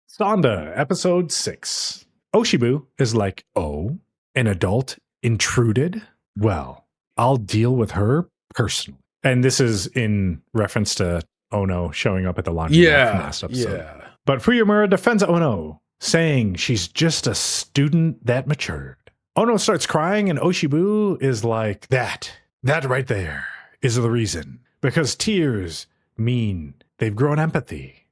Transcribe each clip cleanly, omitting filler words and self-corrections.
Sanda, episode 6. Oshibu is like, oh, an adult intruded? Well, I'll deal with her personally. And this is in reference to Ono showing up at the laundromat from last episode. Yeah. But Fuyumura defends Ono, saying she's just a student that matured. Ono starts crying and Oshibu is like, that right there is the reason. Because tears mean they've grown empathy.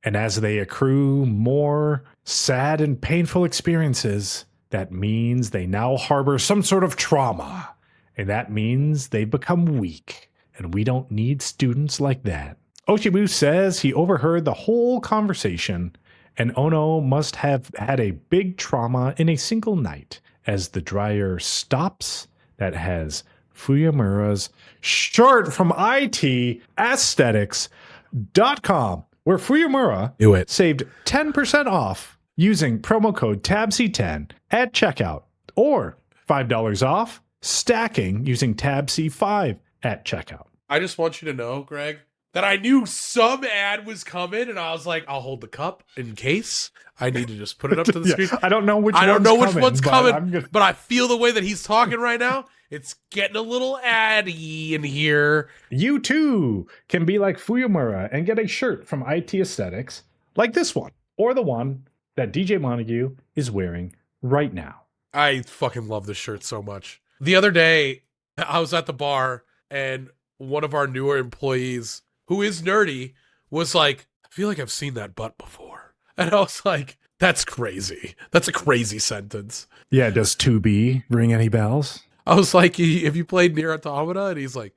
And as they accrue more sad and painful experiences, that means they now harbor some sort of trauma. And that means they've become weak. And we don't need students like that. Oshibu says he overheard the whole conversation, and Ono must have had a big trauma in a single night, as the dryer stops that has Fuyumura's shirt from itaesthetics.com, where Fuyumura saved 10% off using promo code TABC10 at checkout, or $5 off stacking using TABC5 at checkout. I just want you to know, Greg, that I knew some ad was coming, and I was like, I'll hold the cup in case I need to just put it up to the screen. I don't know which one's coming, but I feel the way that he's talking right now. It's getting a little addy in here. You too can be like Fuyumura and get a shirt from IT Aesthetics like this one, or the one that DJ Montague is wearing right now. I fucking love this shirt so much. The other day, I was at the bar, and one of our newer employees, who is nerdy, was like, I feel like I've seen that butt before. And I was like, that's crazy. That's a crazy sentence. Yeah, does 2B ring any bells? I was like, have you played Nier Automata? And he's like,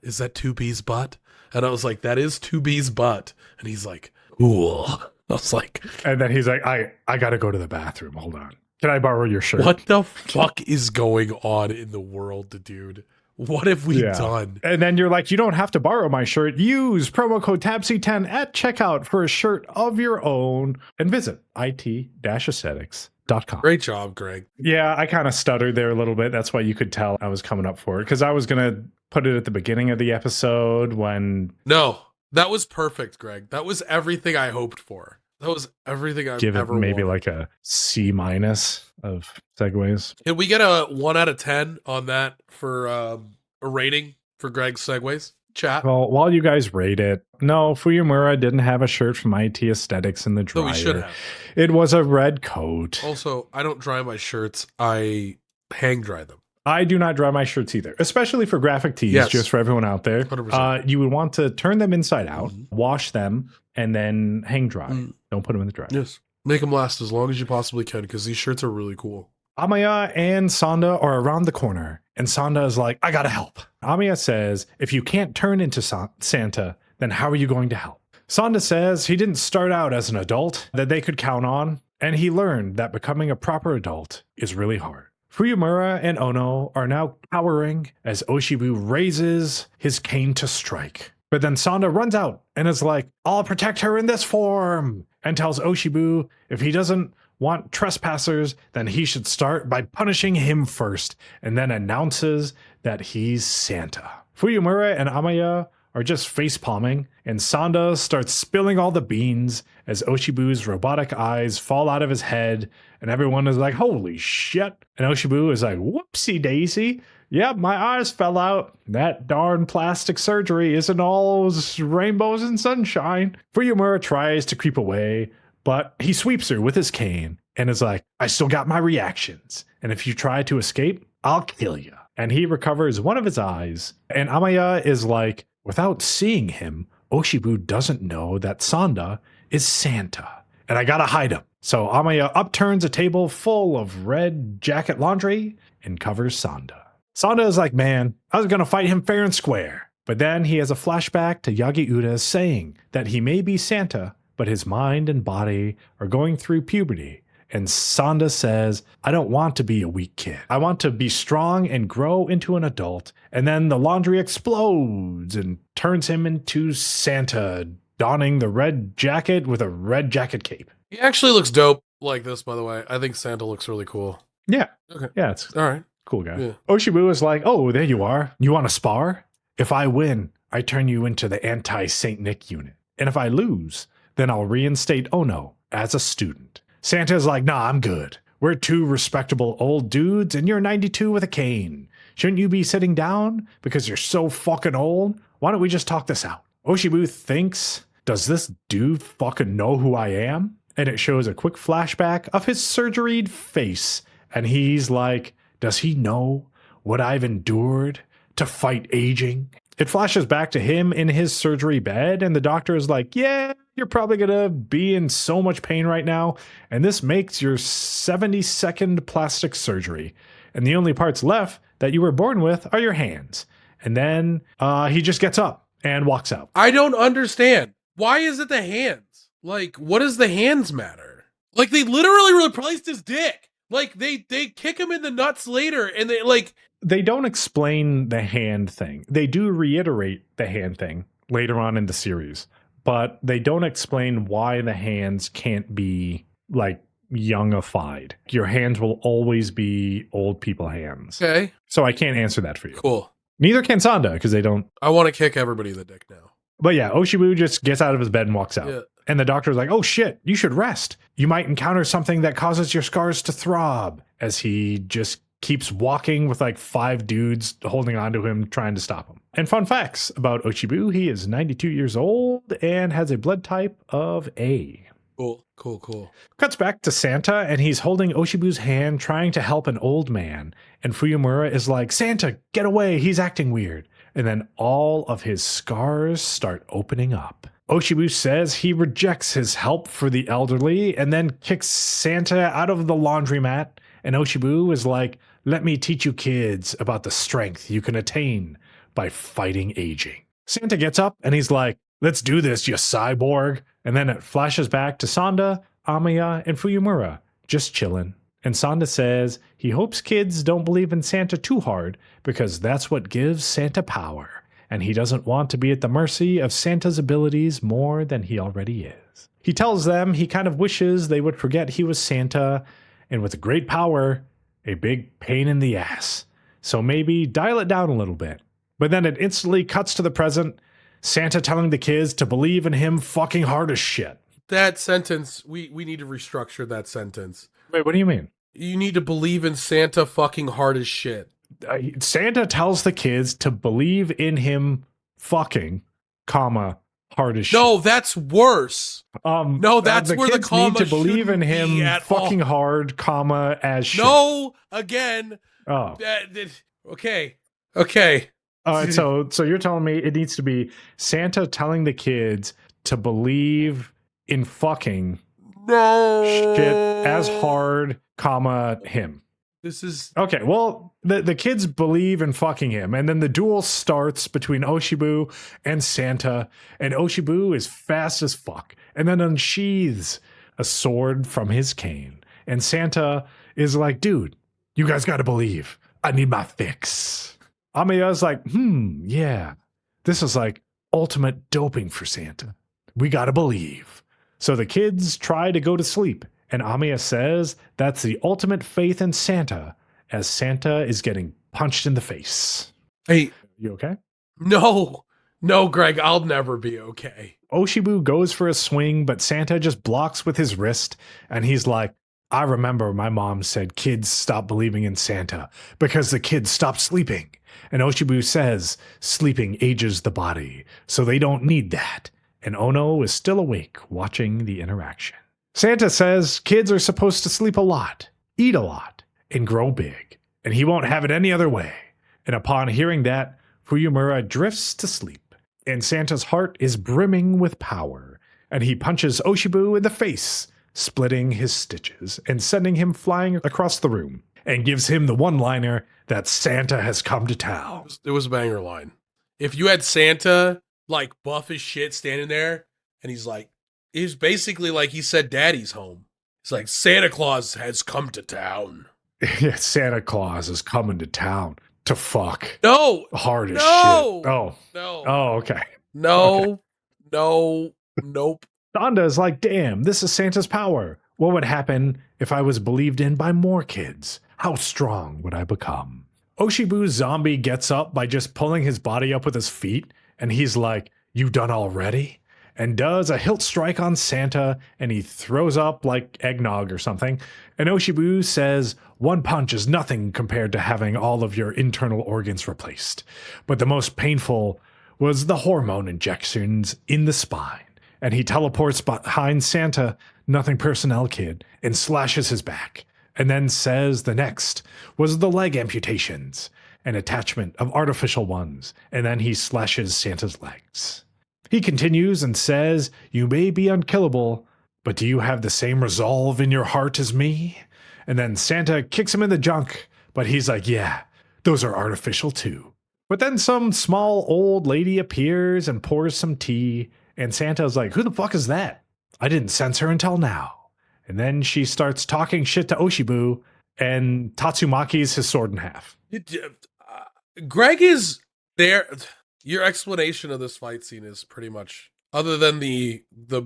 is that 2B's butt? And I was like, that is 2B's butt. And he's like, cool. I was like. And then he's like, I got to go to the bathroom. Hold on. Can I borrow your shirt? What the fuck is going on in the world, dude? What have we done? And then you're like, you don't have to borrow my shirt. Use promo code TABC10 at checkout for a shirt of your own and visit it-aesthetics.com. Great job, Greg. Yeah, I kind of stuttered there a little bit. That's why you could tell I was coming up for it, because I was going to put it at the beginning of the episode when... No, that was perfect, Greg. That was everything I hoped for. That was everything I've ever wanted. Maybe like a C- of segues. Can we get a 1 out of 10 on that for a rating for Greg's segues? Chat. Well, while you guys rate it, no, Fuyumura didn't have a shirt from IT Aesthetics in the dryer. No, we should have. It was a red coat. Also, I don't dry my shirts. I hang dry them. I do not dry my shirts either, especially for graphic tees, just for everyone out there. 100%. You would want to turn them inside out, wash them, and then hang dry. Don't put them in the dryer. Yes. Make them last as long as you possibly can, because these shirts are really cool. Amaya and Sanda are around the corner, and Sanda is like, I gotta help. Amaya says, if you can't turn into Santa, then how are you going to help? Sanda says he didn't start out as an adult that they could count on, and he learned that becoming a proper adult is really hard. Fuyumura and Ono are now cowering as Oshibu raises his cane to strike. But then Sanda runs out and is like, I'll protect her in this form, and tells Oshibu if he doesn't want trespassers, then he should start by punishing him first, and then announces that he's Santa. Fuyumura and Amaya are just face-palming, and Sanda starts spilling all the beans as Oshibu's robotic eyes fall out of his head, and everyone is like, holy shit. And Oshibu is like, whoopsie daisy. Yep, my eyes fell out. That darn plastic surgery isn't all rainbows and sunshine. Fuyumura tries to creep away, but he sweeps her with his cane and is like, I still got my reactions. And if you try to escape, I'll kill you. And he recovers one of his eyes. And Amaya is like, without seeing him, Oshibu doesn't know that Sanda is Santa. And I gotta hide him. So Amaya upturns a table full of red jacket laundry and covers Sanda. Sanda is like, man, I was gonna fight him fair and square. But then he has a flashback to Yagiuta saying that he may be Santa, but his mind and body are going through puberty. And Sanda says, I don't want to be a weak kid. I want to be strong and grow into an adult. And then the laundry explodes and turns him into Santa, donning the red jacket with a red jacket cape. He actually looks dope like this, by the way. I think Santa looks really cool. Yeah. Okay. Yeah, it's all right. Cool guy. Yeah. Oshibu is like, oh, there you are. You want to spar? If I win, I turn you into the anti-Saint Nick unit. And if I lose, then I'll reinstate Ono as a student. Santa's like, nah, I'm good. We're two respectable old dudes, and you're 92 with a cane. Shouldn't you be sitting down because you're so fucking old? Why don't we just talk this out? Oshibu thinks, does this dude fucking know who I am? And it shows a quick flashback of his surgeried face. And he's like, does he know what I've endured to fight aging? It flashes back to him in his surgery bed, and the doctor is like, yeah, you're probably going to be in so much pain right now, and this makes your 72nd plastic surgery. And the only parts left that you were born with are your hands. And then he just gets up and walks out. I don't understand. Why is it the hands? Like, what does the hands matter? Like, they literally replaced his dick. Like, they kick him in the nuts later, and they don't explain the hand thing. They do reiterate the hand thing later on in the series, but they don't explain why the hands can't be like youngified. Your hands will always be old people hands. Okay. So I can't answer that for you. Cool. Neither can Sanda because they don't. I want to kick everybody in the dick now. But yeah, Oshibu just gets out of his bed and walks out. Yeah. And the doctor's like, oh shit, you should rest. You might encounter something that causes your scars to throb, as he just keeps walking with like 5 dudes holding onto him, trying to stop him. And fun facts about Oshibu, he is 92 years old and has a blood type of A. Cool. Cuts back to Santa, and he's holding Oshibu's hand, trying to help an old man. And Fuyumura is like, Santa, get away, he's acting weird. And then all of his scars start opening up. Oshibu says he rejects his help for the elderly and then kicks Santa out of the laundromat. And Oshibu is like, let me teach you kids about the strength you can attain by fighting aging. Santa gets up and he's like, let's do this, you cyborg. And then it flashes back to Sanda, Amiya, and Fuyumura, just chilling. And Sanda says he hopes kids don't believe in Santa too hard because that's what gives Santa power. And he doesn't want to be at the mercy of Santa's abilities more than he already is. He tells them he kind of wishes they would forget he was Santa, and with great power, a big pain in the ass. So maybe dial it down a little bit. But then it instantly cuts to the present, Santa telling the kids to believe in him fucking hard as shit. That sentence, we need to restructure that sentence. Wait, what do you mean? You need to believe in Santa fucking hard as shit. Santa tells the kids to believe in him fucking, comma, hard as shit. No, that's worse. No, that's where the comma need to believe in him fucking all. hard, comma, as shit. No, again. Oh. Okay. All right, so you're telling me it needs to be Santa telling the kids to believe in fucking shit as hard, comma, him. This is okay. Well, the kids believe in fucking him, and then the duel starts between Oshibu and Santa, and Oshibu is fast as fuck, and then unsheathes a sword from his cane, and Santa is like, "Dude, you guys got to believe. I need my fix." Amiya's like, yeah, this is like ultimate doping for Santa. We got to believe. So the kids try to go to sleep. And Amiya says that's the ultimate faith in Santa, as Santa is getting punched in the face. Hey, you okay? No, Greg, I'll never be okay. Oshibu goes for a swing, but Santa just blocks with his wrist, and he's like, I remember my mom said kids stop believing in Santa because the kids stopped sleeping. And Oshibu says sleeping ages the body, so they don't need that. And Ono is still awake, watching the interaction. Santa says kids are supposed to sleep a lot, eat a lot, and grow big, and he won't have it any other way. And upon hearing that, Fuyumura drifts to sleep, and Santa's heart is brimming with power, and he punches Oshibu in the face, splitting his stitches and sending him flying across the room, and gives him the one-liner that Santa has come to town. It was a banger line. If you had Santa, like, buff as shit standing there, and he's basically like he said daddy's home. He's like, Santa Claus has come to town. Yeah, Santa Claus is coming to town to fuck. No. Hard as shit. No. Oh, okay. No. Okay. No. Nope. Sanda is like, damn, this is Santa's power. What would happen if I was believed in by more kids? How strong would I become? Oshibu's zombie gets up by just pulling his body up with his feet, and he's like, you done already? and does a hilt strike on Santa, and he throws up like eggnog or something. And Oshibu says, "One punch is nothing compared to having all of your internal organs replaced. But the most painful was the hormone injections in the spine." And he teleports behind Santa, "Nothing personnel, kid," and slashes his back. And then says the next was the leg amputations, an attachment of artificial ones, and then he slashes Santa's legs. He continues and says, "You may be unkillable, but do you have the same resolve in your heart as me?" And then Santa kicks him in the junk, but he's like, "Yeah, those are artificial too." But then some small old lady appears and pours some tea, and Santa's like, "Who the fuck is that? I didn't sense her until now." And then she starts talking shit to Oshibu, and Tatsumaki's his sword in half. Greg is there. Your explanation of this fight scene is pretty much, other than the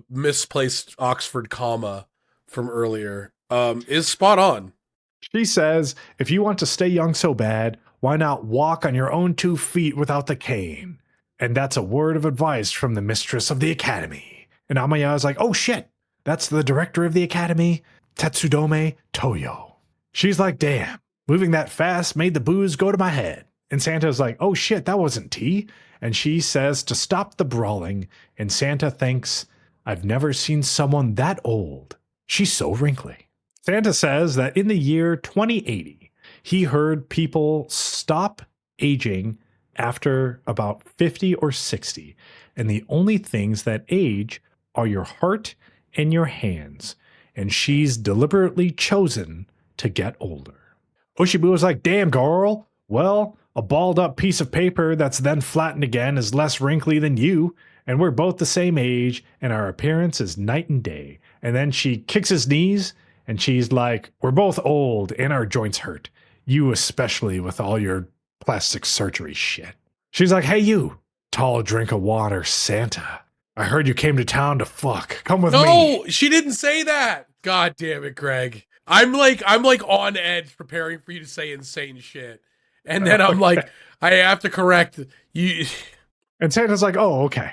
misplaced Oxford comma from earlier, is spot on. She says, "If you want to stay young so bad, why not walk on your own 2 feet without the cane?" And that's a word of advice from the mistress of the academy. And Amaya is like, "Oh shit, that's the director of the academy, Tetsudome Toyo." She's like, "Damn, moving that fast made the booze go to my head." And Santa's like, "Oh shit, that wasn't tea." And she says to stop the brawling, and Santa thinks, "I've never seen someone that old. She's so wrinkly." Santa says that in the year 2080, he heard people stop aging after about 50 or 60, and the only things that age are your heart and your hands, and she's deliberately chosen to get older. Oshibu was like, "Damn, girl. Well, a balled up piece of paper that's then flattened again is less wrinkly than you, and we're both the same age, and our appearance is night and day." And then she kicks his knees, and she's like, "We're both old, and our joints hurt. You especially with all your plastic surgery shit." She's like, "Hey you, tall drink of water, Santa. I heard you came to town to fuck. Come with me." No, she didn't say that. God damn it, Greg. I'm like on edge preparing for you to say insane shit. And then I'm like, I have to correct you. And Santa's like, "Oh, okay."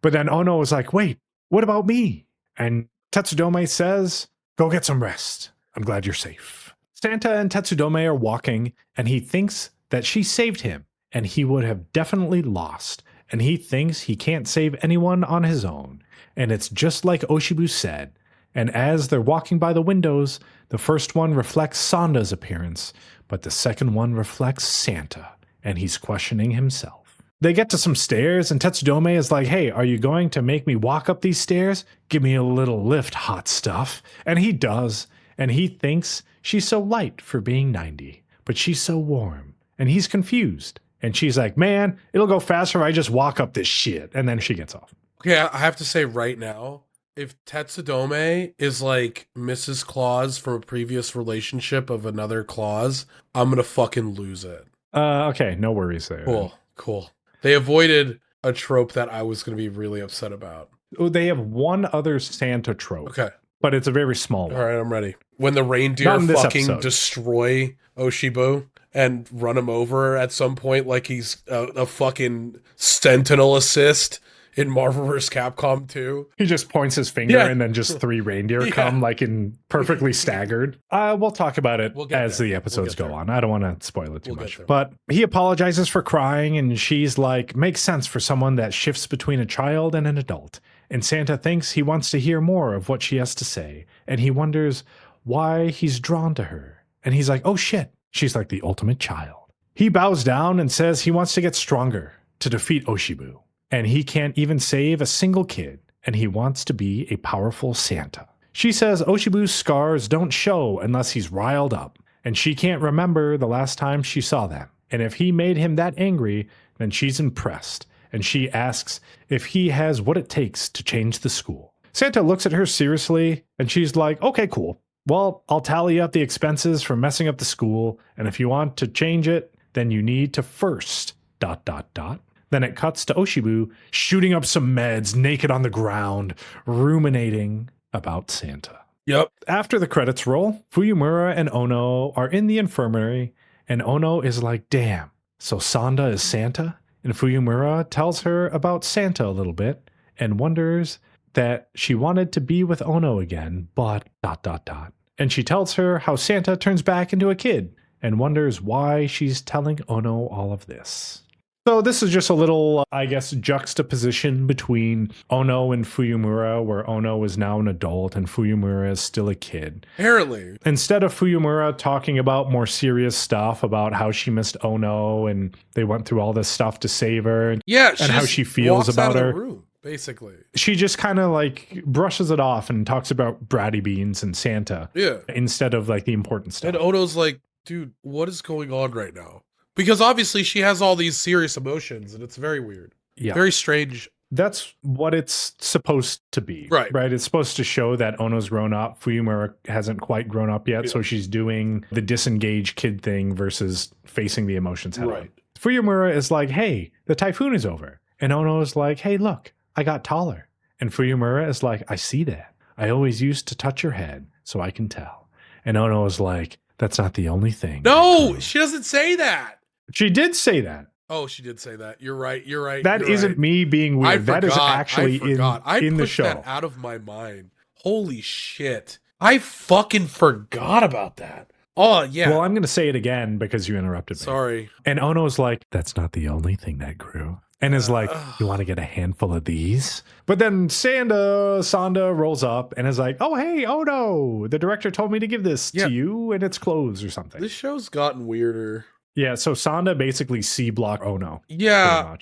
But then Ono was like, "Wait, what about me?" And Tetsudome says, "Go get some rest. I'm glad you're safe." Santa and Tetsudome are walking, and he thinks that she saved him, and he would have definitely lost. And he thinks he can't save anyone on his own. And it's just like Oshibu said. And as they're walking by the windows, the first one reflects Sanda's appearance, but the second one reflects Santa, and he's questioning himself. They get to some stairs, and Tetsudome is like, "Hey, are you going to make me walk up these stairs? Give me a little lift, hot stuff." And he does, and he thinks she's so light for being 90, but she's so warm, and he's confused. And she's like, "Man, it'll go faster if I just walk up this shit." And then she gets off. Okay, I have to say right now, if Tetsudome is like Mrs. Claus from a previous relationship of another Claus, I'm going to fucking lose it. Okay, no worries there. Cool. They avoided a trope that I was going to be really upset about. Oh, they have one other Santa trope. Okay. But it's a very small one. All right, I'm ready. When the reindeer fucking destroy Oshibu and run him over at some point like he's a fucking Sentinel assist in Marvel vs. Capcom 2. He just points his finger and then just 3 reindeer come like in perfectly staggered. We'll talk about it as the episodes go on. I don't want to spoil it too much. But he apologizes for crying, and she's like, "Makes sense for someone that shifts between a child and an adult." And Santa thinks he wants to hear more of what she has to say, and he wonders why he's drawn to her. And he's like, "Oh shit, she's like the ultimate child." He bows down and says he wants to get stronger to defeat Oshibu. And he can't even save a single kid, and he wants to be a powerful Santa. She says Oshibu's scars don't show unless he's riled up, and she can't remember the last time she saw them. And if he made him that angry, then she's impressed, and she asks if he has what it takes to change the school. Santa looks at her seriously, and she's like, "Okay, cool. Well, I'll tally up the expenses for messing up the school, and if you want to change it, then you need to first... ... Then it cuts to Oshibu shooting up some meds naked on the ground, ruminating about Santa. Yep. After the credits roll, Fuyumura and Ono are in the infirmary, and Ono is like, "Damn, so Sanda is Santa?" And Fuyumura tells her about Santa a little bit, and wonders that she wanted to be with Ono again, but ... And she tells her how Santa turns back into a kid and wonders why she's telling Ono all of this. So this is just a little, I guess, juxtaposition between Ono and Fuyumura, where Ono is now an adult and Fuyumura is still a kid. Apparently. Instead of Fuyumura talking about more serious stuff about how she missed Ono and they went through all this stuff to save her, Yeah, and how she feels about her, room, basically. she just kind of like brushes it off and talks about Bratty Beans and Santa. Yeah. Instead of like the important stuff. And Ono's like, dude, what is going on right now? Because obviously she has all these serious emotions and it's very weird. Yeah. Very strange. That's what it's supposed to be. Right. Right. It's supposed to show that Ono's grown up. Fuyumura hasn't quite grown up yet. Yeah. So she's doing the disengaged kid thing versus facing the emotions head on. Right. Fuyumura is like, hey, the typhoon is over. And Ono is like, hey, look, I got taller. And Fuyumura is like, I see that. I always used to touch your head so I can tell. And Ono is like, that's not the only thing. No, she doesn't say that. She did say that. Oh, she did say that. You're right. You're right. That you're isn't right. me being weird. That is actually in the pushed show. That out of my mind. Holy shit. I fucking forgot about that. Oh, yeah. Well, I'm going to say it again because you interrupted me. Sorry. And Ono's like, that's not the only thing that grew. And is like, you want to get a handful of these? But then Sanda rolls up and is like, oh, hey, Ono, the director told me to give this to you and it's clothes or something. This show's gotten weirder. Yeah, so Sanda basically C-block Ono. Yeah,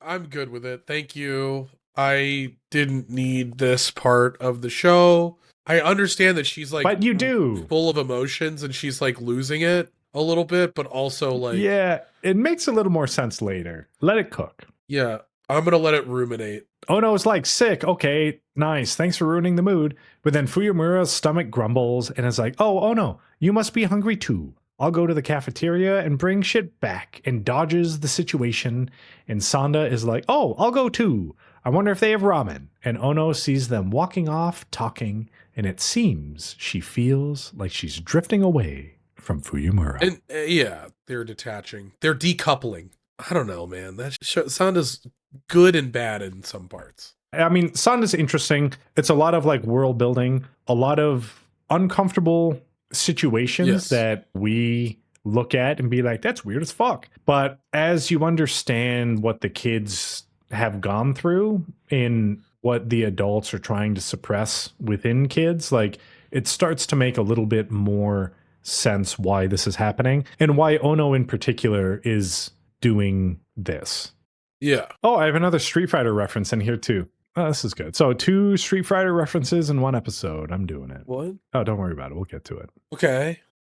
I'm good with it. Thank you. I didn't need this part of the show. I understand that she's like, but you do, full of emotions and she's like losing it a little bit, but also like, yeah, it makes a little more sense later. Let it cook. Yeah, I'm gonna let it ruminate. Ono's like, sick. Okay, nice. Thanks for ruining the mood. But then Fuyumura's stomach grumbles and is like, oh, Ono, you must be hungry too. I'll go to the cafeteria and bring shit back, and dodges the situation. And Sanda is like, oh, I'll go too. I wonder if they have ramen. And Ono sees them walking off, talking, and it seems she feels like she's drifting away from Fuyumura. And yeah, they're detaching. They're decoupling. I don't know, man. That Sanda's good and bad in some parts. I mean, Sanda's interesting. It's a lot of like world building, a lot of uncomfortable situations that we look at and be like, that's weird as fuck. But as you understand what the kids have gone through in what the adults are trying to suppress within kids, like it starts to make a little bit more sense why this is happening and why Ono in particular is doing this. Yeah. Oh, I have another Street Fighter reference in here too. Oh, this is good. So 2 Street Fighter references in one episode. I'm doing it. What? Oh, don't worry about it. We'll get to it. Okay.